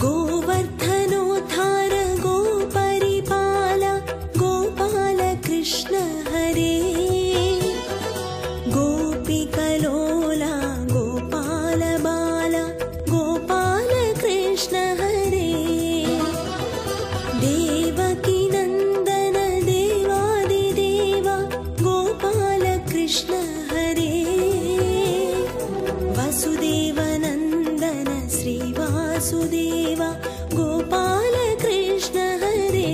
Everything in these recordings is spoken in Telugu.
गोवर्धनोद्धार गोपरिपाल गोपाल कृष्ण हरे गोपिकलोला गोपाल बाल गोपाल कृष्ण हरे देवकी नंदन देवादिदेव गोपाल कृष्ण हरे वसुदेव नंदन श्री वासुदेव गोपाल कृष्ण हरे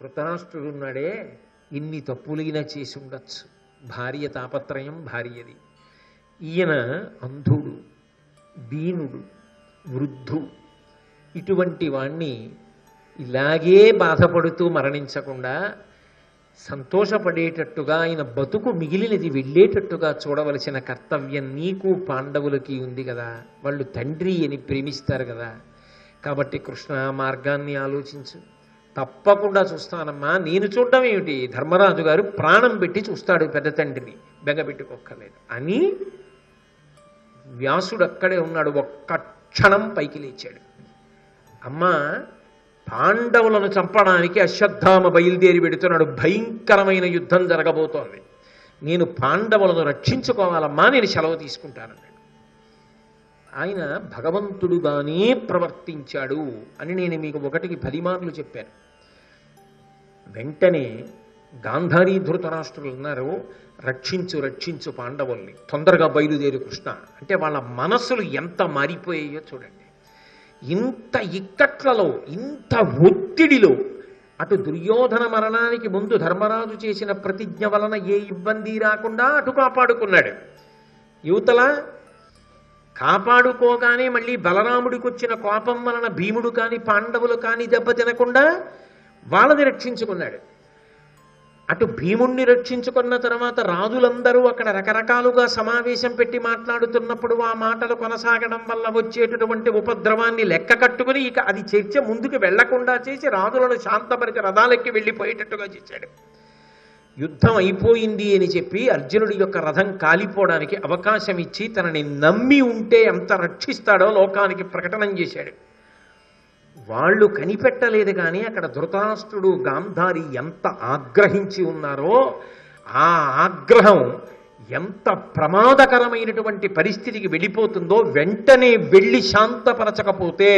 ధృతరాష్ట్రుడున్నాడే ఇన్ని తప్పులైనా చేసి ఉండొచ్చు. భార్య తాపత్రయం భార్యది. ఈయన అంధుడు, దీనుడు, వృద్ధు. ఇటువంటి వాణ్ణి ఇలాగే బాధపడుతూ మరణించకుండా సంతోషపడేటట్టుగా ఆయన బతుకు మిగిలినది వెళ్ళేటట్టుగా చూడవలసిన కర్తవ్యం నీకు పాండవులకి ఉంది కదా. వాళ్ళు తండ్రి అని ప్రేమిస్తారు కదా. కాబట్టి కృష్ణ మార్గాన్ని ఆలోచించు. తప్పకుండా చూస్తానమ్మా. నేను చూడడం ఏమిటి, ధర్మరాజు గారు ప్రాణం పెట్టి చూస్తాడు పెద్ద తండ్రిని, బెంగపెట్టుకోక్కర్లేదు అని వ్యాసుడు అక్కడే ఉన్నాడు. ఒక్క క్షణం పైకి లేచాడు. అమ్మా, పాండవులను చంపడానికి అశ్వత్థామ బయలుదేరి పెడుతున్నాడు. భయంకరమైన యుద్ధం జరగబోతోంది. నేను పాండవులను రక్షించుకోవాలమ్మా, నేను సెలవు తీసుకుంటానన్నాడు. ఆయన భగవంతుడుగానే ప్రవర్తించాడు అని నేను మీకు 1కి 10 మార్లు చెప్పాను. వెంటనే గాంధారీ ధృతరాష్ట్రులు ఉన్నారు, రక్షించు రక్షించు పాండవుల్ని, తొందరగా బయలుదేరు కృష్ణ అంటే వాళ్ళ మనస్సులు ఎంత మారిపోయాయో చూడండి. ఇంత ఇక్కట్లలో, ఇంత ఒత్తిడిలో అటు దుర్యోధన మరణానికి ముందు ధర్మరాజు చేసిన ప్రతిజ్ఞ వలన ఏ ఇబ్బంది రాకుండా అటు కాపాడుకున్నాడు. యువతల కాపాడుకోగానే మళ్ళీ బలరాముడికి వచ్చిన కోపం వలన భీముడు కాని పాండవులు కాని దెబ్బ తినకుండా వాళ్ళని రక్షించుకున్నాడు. అటు భీముణ్ణి రక్షించుకున్న తర్వాత రాజులందరూ అక్కడ రకరకాలుగా సమావేశం పెట్టి మాట్లాడుతున్నప్పుడు ఆ మాటలు కొనసాగడం వల్ల వచ్చేటటువంటి ఉపద్రవాన్ని లెక్క కట్టుకుని ఇక అది చర్చ ముందుకు వెళ్లకుండా చేసి రాజులను శాంతపరిచి రథాలెక్కి వెళ్ళిపోయేటట్టుగా చేశాడు. యుద్ధం అయిపోయింది అని చెప్పి అర్జునుడి యొక్క రథం కాలిపోవడానికి అవకాశం ఇచ్చి తనని నమ్మి ఉంటే ఎంత రక్షిస్తాడో లోకానికి ప్రకటన చేశాడు. వాళ్ళు కనిపెట్టలేదు కానీ అక్కడ ధృతరాష్ట్రుడు గాంధారి ఎంత ఆగ్రహించి ఉన్నారో ఆ ఆగ్రహం ఎంత ప్రమాదకరమైనటువంటి పరిస్థితికి వెళ్ళిపోతుందో వెంటనే వెళ్ళి శాంతపరచకపోతే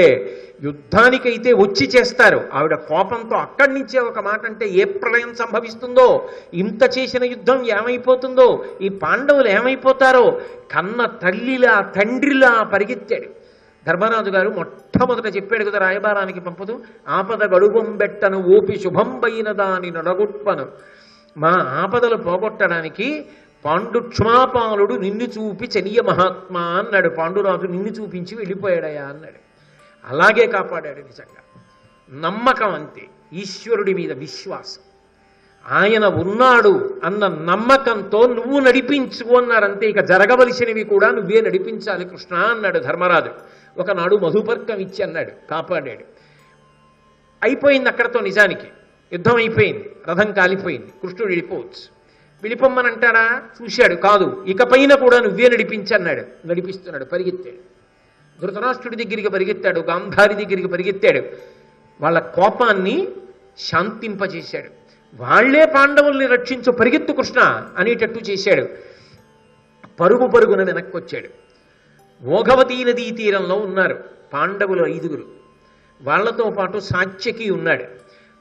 యుద్ధానికైతే వచ్చి చేస్తారు. ఆవిడ కోపంతో అక్కడి నుంచే ఒక మాట అంటే ఏ ప్రళయం సంభవిస్తుందో, ఇంత చేసిన యుద్ధం ఏమైపోతుందో, ఈ పాండవులు ఏమైపోతారో కన్న తల్లిలా తండ్రిలా పరిగెత్తాడు. ధర్మరాజు గారు మొట్టమొదట చెప్పాడు కదా రాయబారానికి పంపుతూ, ఆపద గడుగొంబెట్టను ఓపి శుభంబైన దాని నడగొట్పను. మా ఆపదలు పోగొట్టడానికి పాండుక్షమాపాలుడు నిన్ను చూపి చనియ మహాత్మా అన్నాడు. పాండురాజు నిన్ను చూపించి వెళ్ళిపోయాడయా అన్నాడు. అలాగే కాపాడాడు. నిజంగా నమ్మకం అంతే, ఈశ్వరుడి మీద విశ్వాసం. ఆయన ఉన్నాడు అన్న నమ్మకంతో నువ్వు నడిపించు అన్నారంతే. ఇక జరగవలసినవి కూడా నువ్వే నడిపించాలి కృష్ణ అన్నాడు ధర్మరాజు. ఒకనాడు మధుపర్కం ఇచ్చి అన్నాడు, కాపాడాడు. అయిపోయింది అక్కడతో. నిజానికి యుద్ధం అయిపోయింది, రథం కాలిపోయింది, కృష్ణుడు వెళ్ళిపోవచ్చు. వెళ్ళిపోమ్మని అంటాడా? చూశాడు, కాదు ఇకపైన కూడా నువ్వే నడిపించన్నాడు. నడిపిస్తున్నాడు. పరిగెత్తాడు, ధృతరాష్ట్రుడి దగ్గరికి పరిగెత్తాడు, గాంధారి దగ్గరికి పరిగెత్తాడు. వాళ్ళ కోపాన్ని శాంతింపజేశాడు. వాళ్లే పాండవుల్ని రక్షించు, పరిగెత్తు కృష్ణ అనేటట్టు చేశాడు. పరుగు పరుగున వెనక్కి వచ్చాడు. ఓఘవతీ నదీ తీరంలో ఉన్నారు పాండవులు 5గురు. వాళ్లతో పాటు సాత్యకి ఉన్నాడు.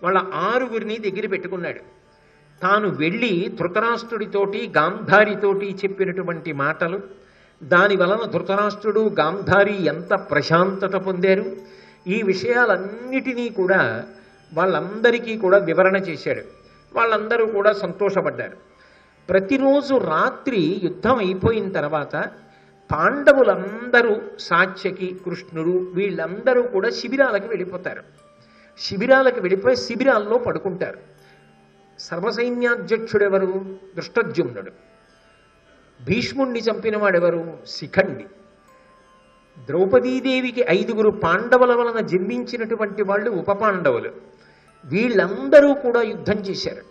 వాళ్ళ 6గురిని దగ్గర పెట్టుకున్నాడు. తాను వెళ్ళి ధృతరాష్ట్రుడితోటి గాంధారితోటి చెప్పినటువంటి మాటలు, దాని వలన ధృతరాష్ట్రుడు గాంధారి ఎంత ప్రశాంతత పొందారు, ఈ విషయాలన్నిటినీ కూడా వాళ్ళందరికీ కూడా వివరణ చేశాడు. వాళ్ళందరూ కూడా సంతోషపడ్డారు. ప్రతిరోజు రాత్రి యుద్ధం అయిపోయిన తర్వాత పాండవులందరూ, సాత్యకి, కృష్ణుడు వీళ్ళందరూ కూడా శిబిరాలకు వెళ్ళిపోతారు. శిబిరాలకు వెళ్ళిపోయి శిబిరాల్లో పడుకుంటారు. సర్వసైన్యాధ్యక్షుడెవరు? దృష్టద్యుమ్నుడు. భీష్ముణ్ణి చంపినవాడెవరు? శిఖండి. ద్రౌపదీదేవికి 5 పాండవుల వలన జన్మించినటువంటి వాళ్ళు ఉప పాండవులు. వీళ్ళందరూ కూడా యుద్ధం చేశారు.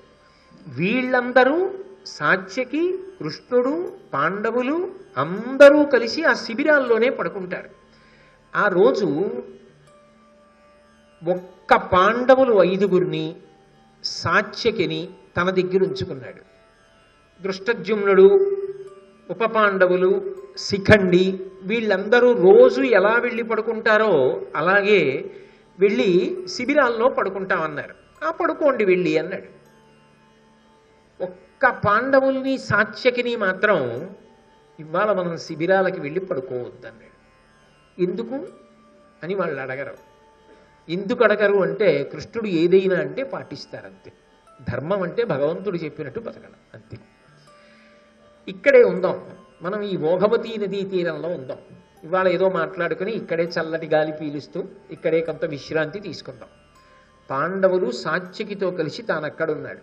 వీళ్ళందరూ సాత్యకి, కృష్ణుడు, పాండవులు అందరూ కలిసి ఆ శిబిరాల్లోనే పడుకుంటారు. ఆ రోజు ఒక్క పాండవులు 5 సాత్యకిని తన దగ్గర ఉంచుకున్నాడు. దృష్టద్యుమ్నుడు, ఉప పాండవులు, శిఖండి వీళ్ళందరూ రోజు ఎలా వెళ్ళి పడుకుంటారో అలాగే వెళ్ళి శిబిరాల్లో పడుకుంటామన్నారు. ఆ పడుకోండి వెళ్ళి అన్నాడు. ఒక్క పాండవుల్ని సాత్యకిని మాత్రం ఇవాళ మనం శిబిరాలకి వెళ్ళి పడుకోవద్దన్నాడు. ఎందుకు అని వాళ్ళు అడగరు. ఎందుకు అడగరు అంటే కృష్ణుడు ఏదైనా అంటే పాటిస్తారంతే. ధర్మం అంటే భగవంతుడు చెప్పినట్టు బతకడం అంతే. ఇక్కడే ఉందాం మనం, ఈ భోగవతీ నదీ తీరంలో ఉందాం. ఇవాళ ఏదో మాట్లాడుకుని ఇక్కడే చల్లటి గాలి పీలుస్తూ ఇక్కడే కొంత విశ్రాంతి తీసుకుందాం. పాండవులు సాత్యకితో కలిసి తాను అక్కడున్నాడు.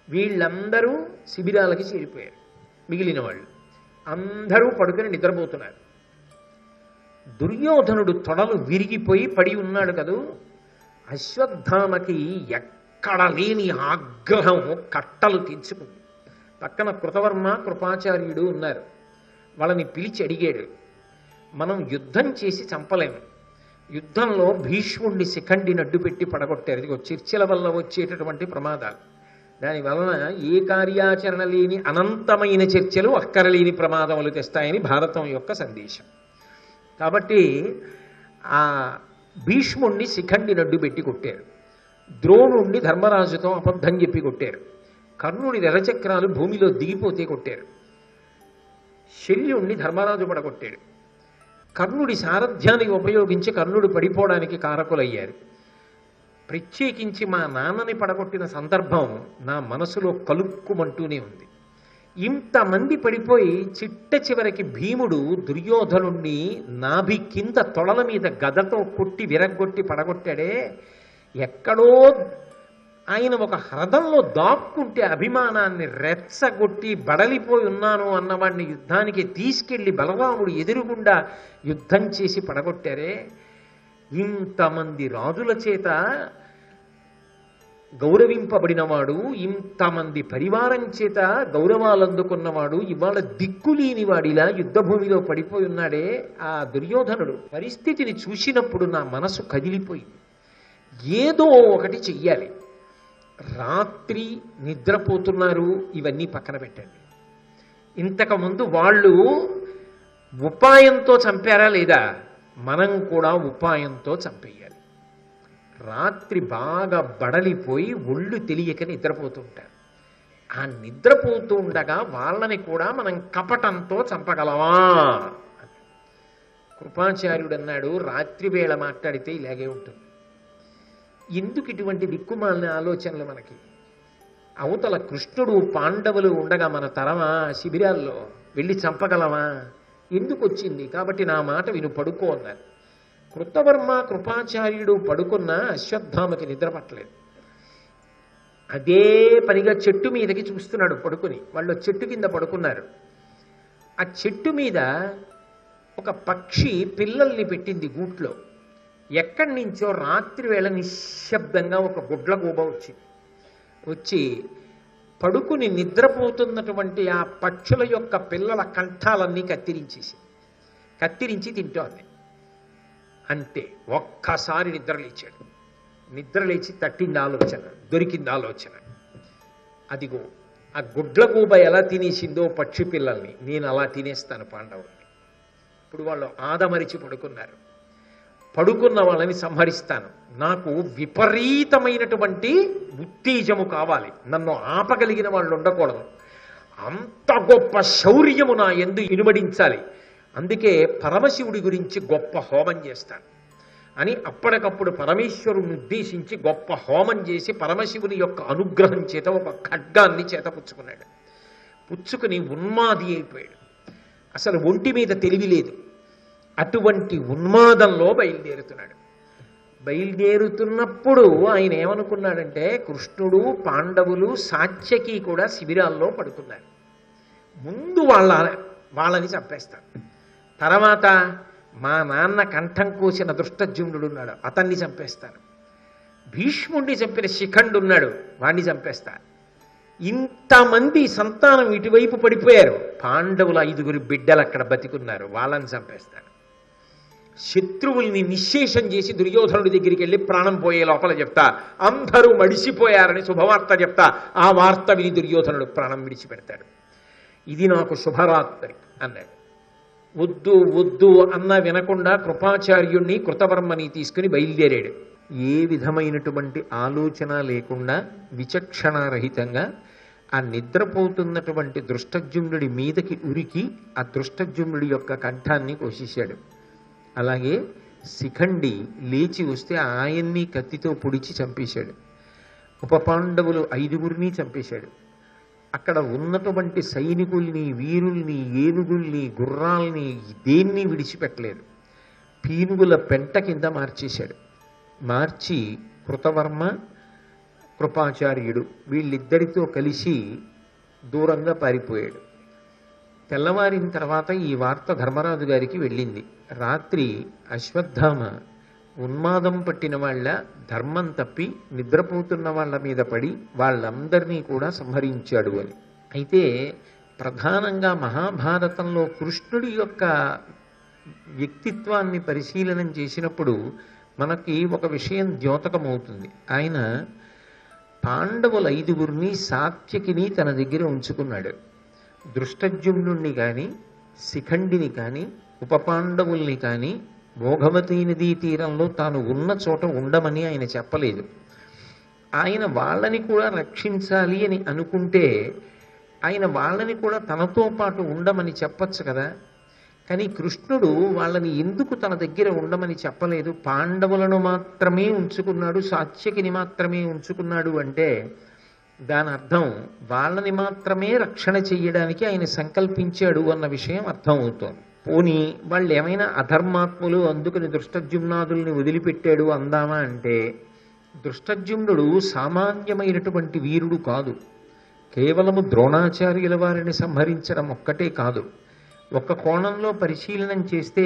వీళ్ళందరూ శిబిరాలకి చేరిపోయారు. మిగిలిన వాళ్ళు అందరూ పడుకుని నిద్రపోతున్నారు. దుర్యోధనుడు తొడలు విరిగిపోయి పడి ఉన్నాడు కదూ. అశ్వత్థామకి ఎక్కడ లేని ఆగ్రహం కట్టలు తెంచుకుంది. పక్కన కృతవర్మ, కృపాచార్యుడు ఉన్నారు. వాళ్ళని పిలిచి అడిగాడు, మనం యుద్ధం చేసి చంపలేము. యుద్ధంలో భీష్ముడిని శిఖండిని అడ్డుపెట్టి పడగొట్టారు. ఇదిగో చర్చల వల్ల వచ్చేటటువంటి ప్రమాదాలు. దానివలన ఏ కార్యాచరణ లేని అనంతమైన చర్చలు అక్కరలేని ప్రమాదములు తెస్తాయని భారతం యొక్క సందేశం. కాబట్టి ఆ భీష్ముణ్ణి శిఖండిని అడ్డుపెట్టి కొట్టారు. ద్రోణుణ్ణి ధర్మరాజుతో అబద్ధం చెప్పి కొట్టారు. కర్ణుడి రథచక్రాలు భూమిలో దిగిపోతే కొట్టారు. శల్యుణ్ణి ధర్మరాజు పడగొట్టాడు. కర్ణుడి సారథ్యానికి ఉపయోగించి కర్ణుడు పడిపోవడానికి కారకులయ్యారు. ప్రత్యేకించి మా నాన్నని పడగొట్టిన సందర్భం నా మనసులో కలుక్కుమంటూనే ఉంది. ఇంతమంది పడిపోయి చిట్ట చివరికి భీముడు దుర్యోధనుణ్ణి నాభి కింద తొడల మీద గదతో కొట్టి విరగ్గొట్టి పడగొట్టాడే. ఎక్కడో ఆయన ఒక హ్రదంలో దాక్కుంటే అభిమానాన్ని రెచ్చగొట్టి బడలిపోయి ఉన్నాను అన్నవాడిని యుద్ధానికి తీసుకెళ్లి బలరాముడు ఎదురుగుండా యుద్ధం చేసి పడగొట్టారే. ఇంతమంది రాజుల చేత గౌరవింపబడినవాడు, ఇంతమంది పరివారం చేత గౌరవాలు అందుకున్నవాడు ఇవాళ దిక్కులేని వాడిలా యుద్ధభూమిలో పడిపోయి ఉన్నాడే. ఆ దుర్యోధనుడు పరిస్థితిని చూసినప్పుడు నా మనసు కదిలిపోయింది. ఏదో ఒకటి చెయ్యాలి. రాత్రి నిద్రపోతున్నారు, ఇవన్నీ పక్కన పెట్టండి. ఇంతకుముందు వాళ్ళు ఉపాయంతో చంపారా లేదా? మనం కూడా ఉపాయంతో చంపేయాలి. రాత్రి బాగా బడలిపోయి ఒళ్ళు తెలియక నిద్రపోతుంటారు. ఆ నిద్రపోతూ ఉండగా వాళ్ళని కూడా మనం కపటంతో చంపగలమా? కృపాచార్యుడు అన్నాడు, రాత్రి వేళ మాట్లాడితే ఇలాగే ఉంటుంది. ఎందుకు ఇటువంటి దిక్కుమాలిన ఆలోచనలు మనకి? అవతల కృష్ణుడు పాండవులు ఉండగా మన తరమా శిబిరాల్లో వెళ్ళి చంపగలమా? ఎందుకు వచ్చింది? కాబట్టి నా మాట విను, పడుకో అన్నారు. కృతవర్మ, కృపాచార్యుడు పడుకున్న అశ్వత్థామకి నిద్ర పట్టలేదు. అదే పనిగా చెట్టు మీదకి చూస్తున్నాడు పడుకుని. వాళ్ళు చెట్టు కింద పడుకున్నారు. ఆ చెట్టు మీద ఒక పక్షి పిల్లల్ని పెట్టింది గూట్లో. ఎక్కడి నుంచో రాత్రి వేళ నిశ్శబ్దంగా ఒక గుడ్లగూబ వచ్చింది. వచ్చి పడుకుని నిద్రపోతున్నటువంటి ఆ పక్షుల యొక్క పిల్లల కంఠాలన్నీ కత్తిరించి తింటోంది. అంతే, ఒక్కసారి నిద్రలేచాడు. నిద్రలేచి తట్టింది ఆలోచన, దొరికింది ఆలోచన. అదిగో ఆ గుడ్లగూబ ఎలా తినేసిందో పక్షి పిల్లల్ని, నేను అలా తినేస్తాను పాండవుల్ని. ఇప్పుడు వాళ్ళు ఆదమరిచి పడుకున్నారు. పడుకున్న వాళ్ళని సంహరిస్తాను. నాకు విపరీతమైనటువంటి ఉత్తేజము కావాలి. నన్ను ఆపగలిగిన వాళ్ళు ఉండకూడదు. అంత గొప్ప శౌర్యము నా యందు ఇనుమడించాలి. అందుకే పరమశివుడి గురించి గొప్ప హోమం చేస్తాను అని అప్పటికప్పుడు పరమేశ్వరుని ఉద్దేశించి గొప్ప హోమం చేసి పరమశివుని యొక్క అనుగ్రహం చేత ఒక ఖడ్గాన్ని చేతపుచ్చుకున్నాడు. పుచ్చుకుని ఉన్మాది అయిపోయాడు. అసలు ఒంటి మీద తెలివి లేదు. అటువంటి ఉన్మాదంలో బయలుదేరుతున్నాడు. బయలుదేరుతున్నప్పుడు ఆయన ఏమనుకున్నాడంటే, కృష్ణుడు, పాండవులు, సాత్యకి కూడా శిబిరాల్లో పడుకున్నారు. ముందు వాళ్ళని చంపేస్తాను, తర్వాత మా నాన్న కంఠం కోసిన దుష్టజుమ్నుడు ఉన్నాడు, అతన్ని చంపేస్తాను. భీష్ముడిని చంపిన శిఖండు ఉన్నాడు, వాణ్ణి చంపేస్తా. ఇంతమంది సంతానం ఇటువైపు పడిపోయారు. పాండవుల 5 బిడ్డలు అక్కడ బతికున్నారు, వాళ్ళని చంపేస్తాను. శత్రువుల్ని నిశ్శేషం చేసి దుర్యోధనుడి దగ్గరికి వెళ్ళి ప్రాణం పోయే లోపల చెప్తా, అందరూ మడిసిపోయారని శుభవార్త చెప్తా. ఆ వార్త విని దుర్యోధనుడు ప్రాణం విడిచిపెడతాడు. ఇది నాకు శుభరాత్రి అన్నాడు. వద్దు వద్దు అన్న వినకుండా కృపాచార్యుణ్ణి కృతవర్మని తీసుకుని బయలుదేరాడు. ఏ విధమైనటువంటి ఆలోచన లేకుండా విచక్షణారహితంగా ఆ నిద్రపోతున్నటువంటి దృష్టజుమ్నుడి మీదకి ఉరికి ఆ దృష్టజుమ్నుడి యొక్క కంఠాన్ని కోసేశాడు. అలాగే శిఖండి లేచి వస్తే ఆయన్ని కత్తితో పొడిచి చంపేశాడు. ఉపపాండవులు 5 చంపేశాడు. అక్కడ ఉన్నటువంటి సైనికుల్ని, వీరుల్ని, ఏనుగుల్ని, గుర్రాల్ని దేన్ని విడిచిపెట్టలేదు. పీనుగుల పెంట కింద మార్చేశాడు. మార్చి కృతవర్మ, కృపాచార్యుడు వీళ్ళిద్దరితో కలిసి దూరంగా పారిపోయాడు. తెల్లవారిన తర్వాత ఈ వార్త ధర్మరాజు గారికి వెళ్ళింది. రాత్రి అశ్వత్థామ ఉన్మాదం పట్టిన వాళ్ళ ధర్మం తప్పి నిద్రపోతున్న వాళ్ళ మీద పడి వాళ్ళందరినీ కూడా సంహరించాడు అని. అయితే ప్రధానంగా మహాభారతంలో కృష్ణుడి యొక్క వ్యక్తిత్వాన్ని పరిశీలనం చేసినప్పుడు మనకి ఒక విషయం ద్యోతకమవుతుంది. ఆయన పాండవుల 5 సాత్యకిని తన దగ్గర ఉంచుకున్నాడు. దృష్టజుమ్నుణ్ణి కానీ, శిఖండిని కానీ, ఉపపాండవుల్ని కానీ భోగవతీ నదీ తీరంలో తాను ఉన్న చోట ఉండమని ఆయన చెప్పలేదు. ఆయన వాళ్ళని కూడా రక్షించాలి అని అనుకుంటే ఆయన వాళ్ళని కూడా తనతో పాటు ఉండమని చెప్పచ్చు కదా. కానీ కృష్ణుడు వాళ్ళని ఎందుకు తన దగ్గర ఉండమని చెప్పలేదు, పాండవులను మాత్రమే ఉంచుకున్నాడు, సాత్యకిని మాత్రమే ఉంచుకున్నాడు అంటే దాని అర్థం వాళ్ళని మాత్రమే రక్షణ చెయ్యడానికి ఆయన సంకల్పించాడు అన్న విషయం అర్థం అవుతోంది. పోనీ వాళ్ళు ఏమైనా అధర్మాత్ములు అందుకని దృష్టజుమ్నాదుల్ని వదిలిపెట్టాడు అందామా అంటే దృష్టజుమ్నుడు సామాన్యమైనటువంటి వీరుడు కాదు. కేవలము ద్రోణాచార్యుల వారిని సంహరించడం ఒక్కటే కాదు. ఒక కోణంలో పరిశీలనం చేస్తే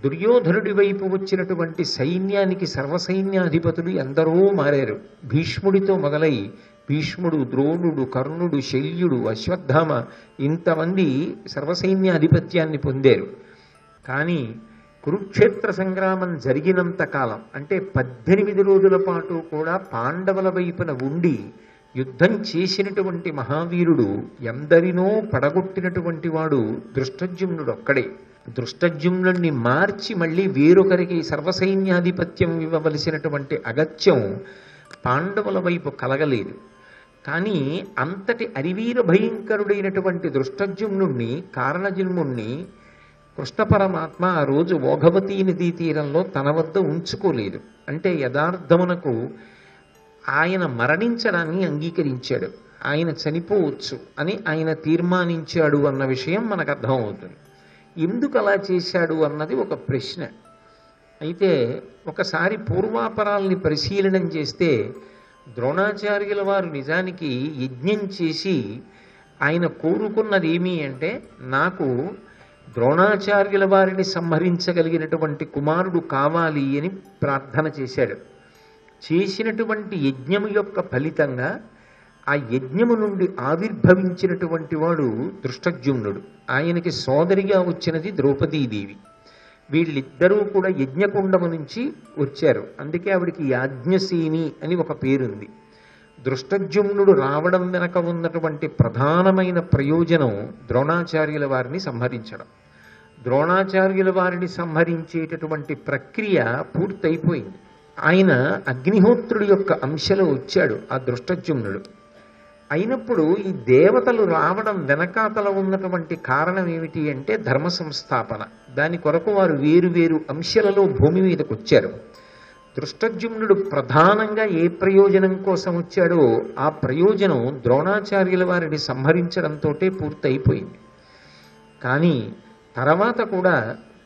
దుర్యోధనుడి వైపు వచ్చినటువంటి సైన్యానికి సర్వసైన్యాధిపతులు ఎందరో మారారు. భీష్ముడితో మొదలై భీష్ముడు, ద్రోణుడు, కర్ణుడు, శల్యుడు, అశ్వత్థామ ఇంతమంది సర్వసైన్యాధిపత్యాన్ని పొందారు. కానీ కురుక్షేత్ర సంగ్రామం జరిగినంత కాలం అంటే 18 రోజుల పాటు కూడా పాండవుల వైపున ఉండి యుద్ధం చేసినటువంటి మహావీరుడు, ఎందరినో పడగొట్టినటువంటి వాడు దృష్టజుమ్నుడు ఒక్కడే. దృష్టజుమ్నుడిని మార్చి మళ్ళీ వేరొకరికి సర్వసైన్యాధిపత్యం ఇవ్వవలసినటువంటి అగత్యం పాండవుల వైపు కలగలేదు. కానీ అంతటి అరివీర భయంకరుడైనటువంటి దృష్టజుమ్నుణ్ణి, కారణజన్ముణ్ణి కృష్ణ పరమాత్మ ఆ రోజు భోగవతీ నదీ తీరంలో తన వద్ద ఉంచుకోలేదు. అంటే యథార్థమునకు ఆయన మరణించడాన్ని అంగీకరించాడు, ఆయన చనిపోవచ్చు అని ఆయన తీర్మానించాడు అన్న విషయం మనకు అర్థమవుతుంది. ఎందుకు అలా చేశాడు అన్నది ఒక ప్రశ్న. అయితే ఒకసారి పూర్వాపరాల్ని పరిశీలనం చేస్తే ద్రోణాచార్యుల వారు నిజానికి యజ్ఞం చేసి ఆయన కోరుకున్నది ఏమి అంటే నాకు ద్రోణాచార్యుల వారిని సంహరించగలిగినటువంటి కుమారుడు కావాలి అని ప్రార్థన చేశాడు. చేసినటువంటి యజ్ఞము యొక్క ఫలితంగా ఆ యజ్ఞము నుండి ఆవిర్భవించినటువంటి వాడు దృష్టజుమ్నుడు. ఆయనకి సోదరిగా వచ్చినది ద్రౌపదీదేవి. వీళ్ళిద్దరూ కూడా యజ్ఞకుండము నుంచి వచ్చారు. అందుకే ఆవిడికి యాజ్ఞసేని అని ఒక పేరుంది. దృష్టజుమ్నుడు రావడం వెనక ఉన్నటువంటి ప్రధానమైన ప్రయోజనం ద్రోణాచార్యుల వారిని సంహరించడం. ద్రోణాచార్యుల వారిని సంహరించేటటువంటి ప్రక్రియ పూర్తయిపోయింది. ఆయన అగ్నిహోత్రుడి యొక్క అంశలో వచ్చాడు ఆ దృష్టజుమ్నుడు. అయినప్పుడు ఈ దేవతలు రావడం వెనకాతల ఉన్నటువంటి కారణం ఏమిటి అంటే ధర్మ సంస్థాపన. దాని కొరకు వారు వేరు అంశాలలో భూమి మీదకి వచ్చారు. దృష్టజుమ్నుడు ప్రధానంగా ఏ ప్రయోజనం కోసం వచ్చాడో ఆ ప్రయోజనం ద్రోణాచార్యుల వారిని సంహరించడంతో పూర్తయిపోయింది. కానీ తర్వాత కూడా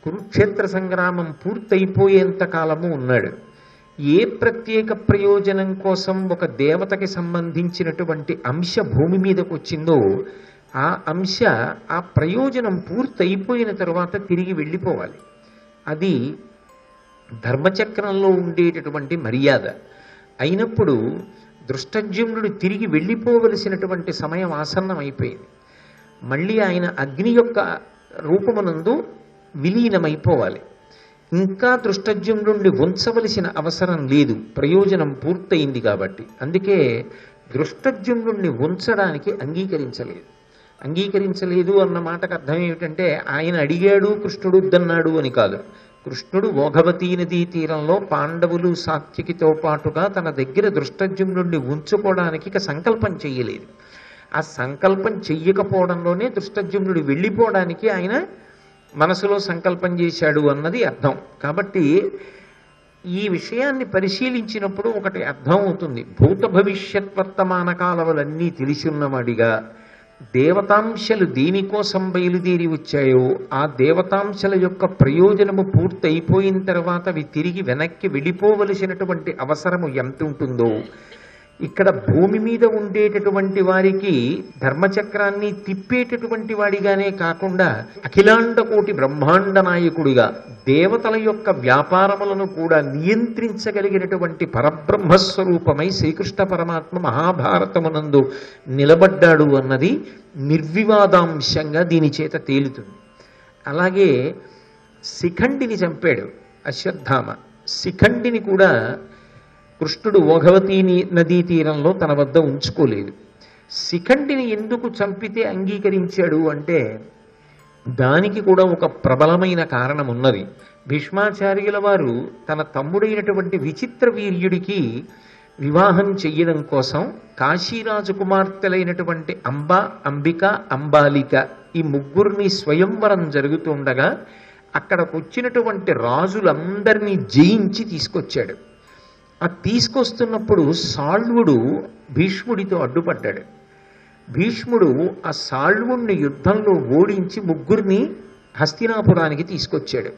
కురుక్షేత్ర సంగ్రామం పూర్తయిపోయేంత కాలము ఉన్నాడు. ఏ ప్రత్యేక ప్రయోజనం కోసం ఒక దేవతకి సంబంధించినటువంటి అంశ భూమి మీదకు వచ్చిందో ఆ అంశ ఆ ప్రయోజనం పూర్తయిపోయిన తరువాత తిరిగి వెళ్ళిపోవాలి. అది ధర్మచక్రంలో ఉండేటటువంటి మర్యాద. అయినప్పుడు దృష్టజ్యుమ్నుడు తిరిగి వెళ్ళిపోవలసినటువంటి సమయం ఆసన్నం అయిపోయింది. మళ్ళీ ఆయన అగ్ని యొక్క రూపమునందు విలీనమైపోవాలి. ఇంకా దృష్టజ్యుమ్నుడిని ఉంచవలసిన అవసరం లేదు, ప్రయోజనం పూర్తయింది కాబట్టి. అందుకే దృష్టజ్యుమ్నుడిని ఉంచడానికి అంగీకరించలేదు అన్న మాటకు అర్థం ఏమిటంటే ఆయన అడిగాడు, కృష్ణుడు వద్దన్నాడు అని కాదు. కృష్ణుడు ఓఘవతీ నదీ తీరంలో పాండవులు సాత్యకితో పాటుగా తన దగ్గర దృష్టజ్యుమ్నుడిని ఉంచుకోవడానికి ఇక సంకల్పం చెయ్యలేదు. ఆ సంకల్పం చెయ్యకపోవడంలోనే దృష్టజ్యుమ్నుడు వెళ్ళిపోవడానికి ఆయన మనసులో సంకల్పం చేశాడు అన్నది అర్థం. కాబట్టి ఈ విషయాన్ని పరిశీలించినప్పుడు ఒకటి అర్థం అవుతుంది. భూత భవిష్యత్ వర్తమాన కాలములన్నీ తెలిసి ఉన్నవాడిగా దేవతాంశలు దేనికోసం బయలుదేరి వచ్చాయో ఆ దేవతాంశల యొక్క ప్రయోజనము పూర్తయిపోయిన తర్వాత అవి తిరిగి వెనక్కి వెళ్ళిపోవలసినటువంటి అవసరము ఎంత ఉంటుందో, ఇక్కడ భూమి మీద ఉండేటటువంటి వారికి ధర్మచక్రాన్ని తిప్పేటటువంటి వాడిగానే కాకుండా అఖిలాండ కోటి బ్రహ్మాండ నాయకుడిగా దేవతల యొక్క వ్యాపారములను కూడా నియంత్రించగలిగినటువంటి పరబ్రహ్మస్వరూపమై శ్రీకృష్ణ పరమాత్మ మహాభారతమునందు నిలబడ్డాడు అన్నది నిర్వివాదాంశంగా దీని చేత తేలుతుంది. అలాగే శిఖండిని చంపాడు అశ్వత్థామ. శిఖండిని కూడా కృష్ణుడు ఓఘవతీ నదీ తీరంలో తన వద్ద ఉంచుకోలేదు. శిఖండిని ఎందుకు చంపితే అంగీకరించాడు అంటే దానికి కూడా ఒక ప్రబలమైన కారణం ఉన్నది. భీష్మాచార్యుల వారు తన తమ్ముడైనటువంటి విచిత్ర వీర్యుడికి వివాహం చెయ్యడం కోసం కాశీరాజు కుమార్తెలైనటువంటి అంబ, అంబిక, అంబాలిక ఈ ముగ్గురిని స్వయంవరం జరుగుతుండగా అక్కడికి వచ్చినటువంటి రాజులందరినీ జయించి తీసుకొచ్చాడు. ఆ తీసుకొస్తున్నప్పుడు సాళ్వుడు భీష్ముడితో అడ్డుపడ్డాడు. భీష్ముడు ఆ సాళ్వుణ్ణి యుద్ధంలో ఓడించి ముగ్గురిని హస్తినాపురానికి తీసుకొచ్చాడు.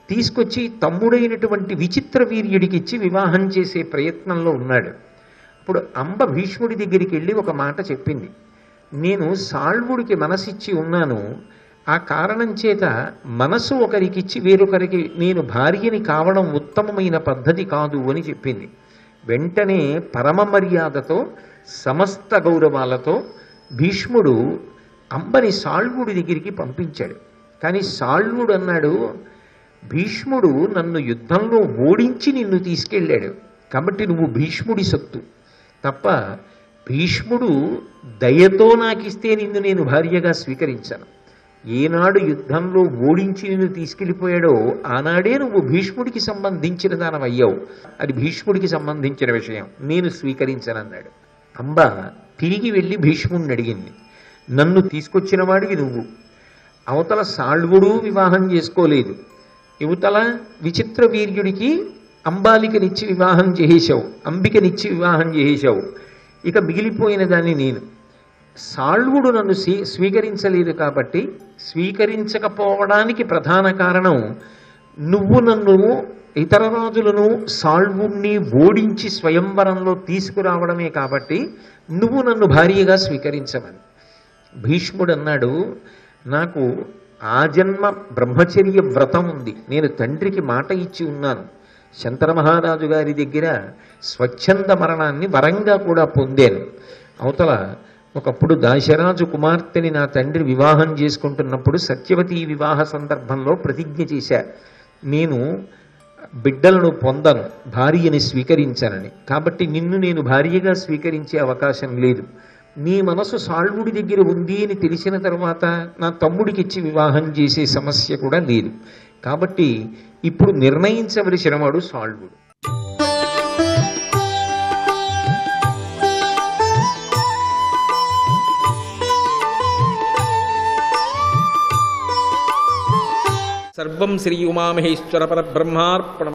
తీసుకొచ్చి తమ్ముడైనటువంటి విచిత్ర వీర్యుడికి ఇచ్చి వివాహం చేసే ప్రయత్నంలో ఉన్నాడు. అప్పుడు అంబ భీష్ముడి దగ్గరికి వెళ్ళి ఒక మాట చెప్పింది, నేను సాళ్వుడికి మనసిచ్చి ఉన్నాను, ఆ కారణం చేత మనసు ఒకరికిచ్చి వేరొకరికి నేను భార్యని కావడం ఉత్తమమైన పద్ధతి కాదు అని చెప్పింది. వెంటనే పరమ మర్యాదతో సమస్త గౌరవాలతో భీష్ముడు అంబని సాళ్వుడి దగ్గరికి పంపించాడు. కానీ సాళ్వుడు అన్నాడు, భీష్ముడు నన్ను యుద్ధంలో ఓడించి నిన్ను తీసుకెళ్ళాడు కాబట్టి నువ్వు భీష్ముడి సొత్తు తప్ప భీష్ముడు దయతో నాకిస్తే నిన్ను నేను భార్యగా స్వీకరించాను. ఏనాడు యుద్ధంలో ఓడించి నిన్ను తీసుకెళ్ళిపోయాడో ఆనాడే నువ్వు భీష్ముడికి సంబంధించిన దానవయ్యావు. అది భీష్ముడికి సంబంధించిన విషయం, నేను స్వీకరించనన్నాడు. అంబ తిరిగి వెళ్ళి భీష్ముడిని అడిగింది, నన్ను తీసుకొచ్చిన వాడివి నువ్వు, అవతల సాళ్వుడు వివాహం చేసుకోలేదు, యువతల విచిత్ర వీర్యుడికి అంబాలికనిచ్చి వివాహం చేసేశావు, అంబికనిచ్చి వివాహం చేసేశావు, ఇక మిగిలిపోయిన దాన్ని నేను. సాళ్వుడు నన్ను స్వీకరించలేదు కాబట్టి స్వీకరించకపోవడానికి ప్రధాన కారణం నువ్వు నన్ను ఇతర రాజులను సాళ్వుణ్ణి ఓడించి స్వయంవరంలో తీసుకురావడమే కాబట్టి నువ్వు నన్ను భార్యగా స్వీకరించమని. భీష్ముడు అన్నాడు, నాకు ఆజన్మ బ్రహ్మచర్య వ్రతం ఉంది, నేను తండ్రికి మాట ఇచ్చి ఉన్నాను, శంతర మహారాజు గారి దగ్గర స్వచ్ఛంద మరణాన్ని వరంగా కూడా పొందాను. అవతల ఒకప్పుడు దాశరాజు కుమార్తెని నా తండ్రి వివాహం చేసుకుంటున్నప్పుడు సత్యవతి వివాహ సందర్భంలో ప్రతిజ్ఞ చేశా, నేను బిడ్డలను పొందను, భార్యని స్వీకరించానని. కాబట్టి నిన్ను నేను భార్యగా స్వీకరించే అవకాశం లేదు. నీ మనసు సాళ్వుడి దగ్గర ఉంది అని తెలిసిన తర్వాత నా తమ్ముడికి ఇచ్చి వివాహం చేసే సమస్య కూడా లేదు. కాబట్టి ఇప్పుడు నిర్ణయించవలసిన వాడు సాళ్వుడు. సర్వం శ్రీ ఉమామహేశ్వర పరబ్రహ్మార్పణం.